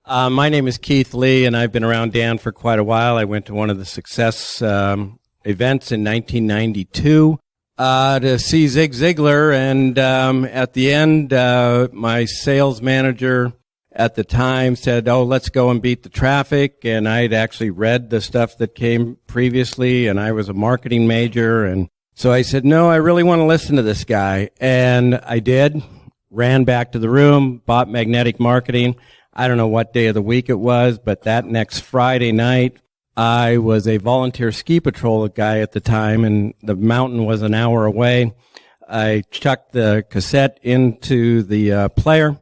My name is Keith Lee, and I've been around Dan for quite a while. I went to one of the Success events in 1992 to see Zig Ziglar, and at the end, my sales manager at the time said, let's go and beat the traffic, and I'd actually read the stuff that came previously, and I was a marketing major, and so I said, no, I really want to listen to this guy, and I did, ran back to the room, bought Magnetic Marketing. I don't know what day of the week it was, but that next Friday night, I was a volunteer ski patrol guy at the time, and the mountain was an hour away. I chucked the cassette into the player,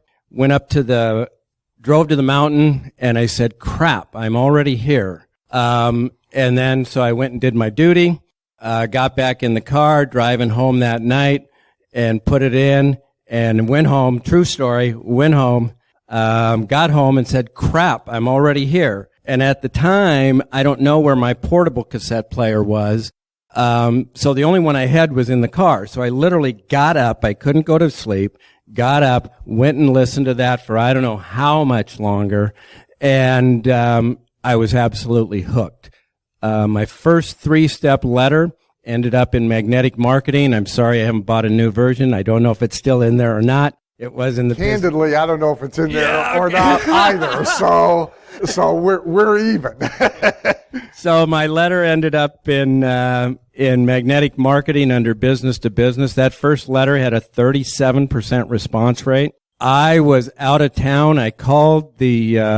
drove to the mountain, and I said, crap, I'm already here. And then, so I went and did my duty, got back in the car, driving home that night, and put it in, and went home, true story, went home, got home and said, crap, I'm already here. And at the time, I don't know where my portable cassette player was. So the only one I had was in the car. So I literally got up. I couldn't go to sleep, got up, went and listened to that for I don't know how much longer. And, I was absolutely hooked. My first 3-step letter ended up in Magnetic Marketing. I'm sorry I haven't bought a new version. I don't know if it's still in there or not. It was in the Candidly, I don't know if it's in there or not either. So we're even. So my letter ended up in Magnetic Marketing under Business to Business. That first letter had a 37% response rate. I was out of town. I called in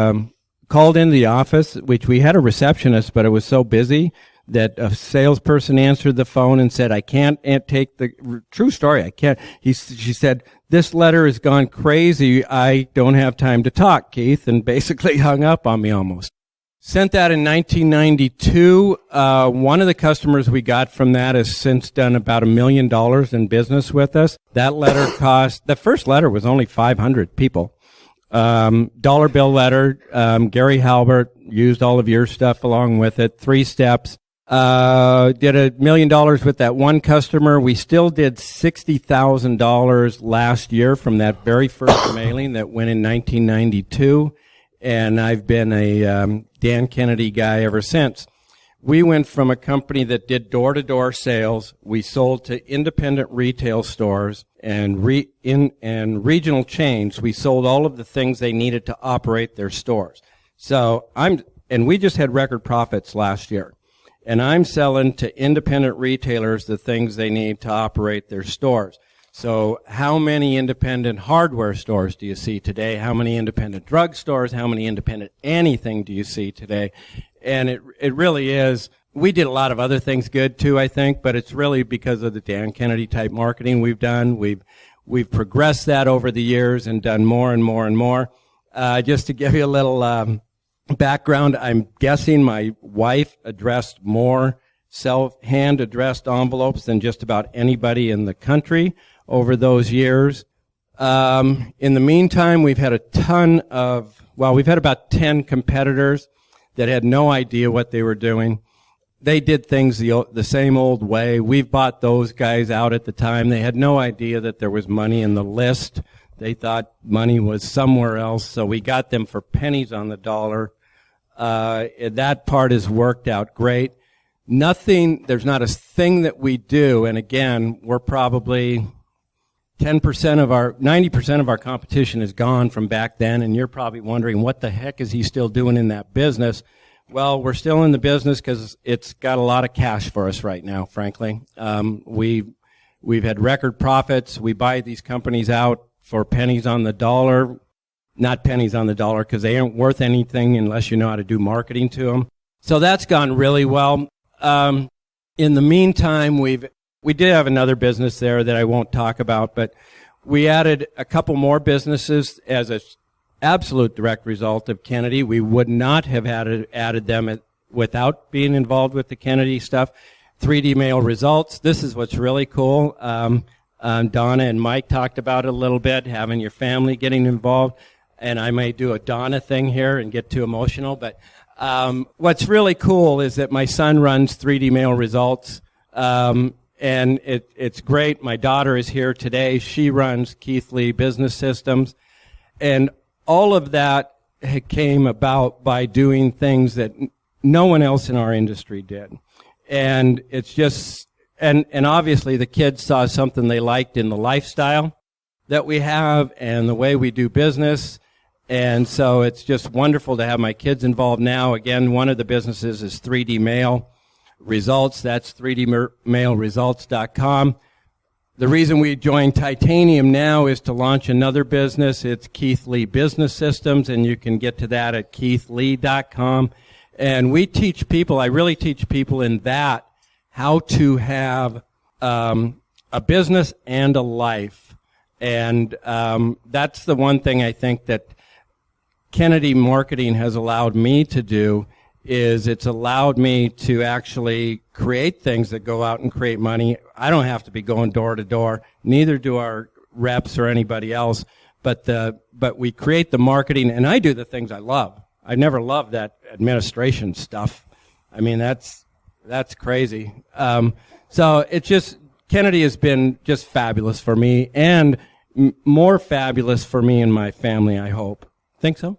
the office, which we had a receptionist, but it was so busy that a salesperson answered the phone and said, I can't take the true story. I can't. She said, this letter has gone crazy. I don't have time to talk, Keith, and basically hung up on me almost. Sent that in 1992. One of the customers we got from that has since done about $1 million in business with us. That letter the first letter was only 500 people. Dollar bill letter. Gary Halbert used all of your stuff along with it. 3 steps. Did $1 million with that one customer. We still did $60,000 last year from that very first mailing that went in 1992. And I've been a Dan Kennedy guy ever since. We went from a company that did door-to-door sales. We sold to independent retail stores and regional chains. We sold all of the things they needed to operate their stores. And we just had record profits last year. And I'm selling to independent retailers the things they need to operate their stores. So how many independent hardware stores do you see today? How many independent drug stores? How many independent anything do you see today? And it really is. We did a lot of other things good too, I think, but it's really because of the Dan Kennedy type marketing we've done. We've progressed that over the years and done more and more and more. Just to give you a little background, I'm guessing my wife addressed more hand-addressed envelopes than just about anybody in the country over those years. In the meantime, we've had we've had about 10 competitors that had no idea what they were doing. They did things the same old way. We've bought those guys out at the time. They had no idea that there was money in the list. They thought money was somewhere else, so we got them for pennies on the dollar. That part has worked out great. There's not a thing that we do, and again, we're probably 90% of our competition is gone from back then, and you're probably wondering, what the heck is he still doing in that business? Well, we're still in the business because it's got a lot of cash for us right now, frankly. We've had record profits. We buy these companies out for pennies on the dollar. Not pennies on the dollar because they aren't worth anything unless you know how to do marketing to them. So that's gone really well. In the meantime, we did have another business there that I won't talk about, but we added a couple more businesses as an absolute direct result of Kennedy. We would not have added them without being involved with the Kennedy stuff. 3D mail results. This is what's really cool. Donna and Mike talked about it a little bit, having your family getting involved. And I may do a Donna thing here and get too emotional, but what's really cool is that my son runs 3D mail results, and it's great. My daughter is here today. She runs Keith Lee Business Systems, and all of that came about by doing things that no one else in our industry did. And it's just, and obviously the kids saw something they liked in the lifestyle that we have and the way we do business. And so it's just wonderful to have my kids involved now. Again, one of the businesses is 3D Mail Results. That's 3dmailresults.com. The reason we joined Titanium now is to launch another business. It's Keith Lee Business Systems, and you can get to that at keithlee.com. And we teach people, I really teach people in that, how to have a business and a life. And that's the one thing I think that Kennedy Marketing has allowed me to do, is it's allowed me to actually create things that go out and create money. I don't have to be going door to door. Neither do our reps or anybody else. But we create the marketing, and I do the things I love. I never loved that administration stuff. I mean, that's crazy. So it's just, Kennedy has been just fabulous for me, and more fabulous for me and my family, I hope. Think so?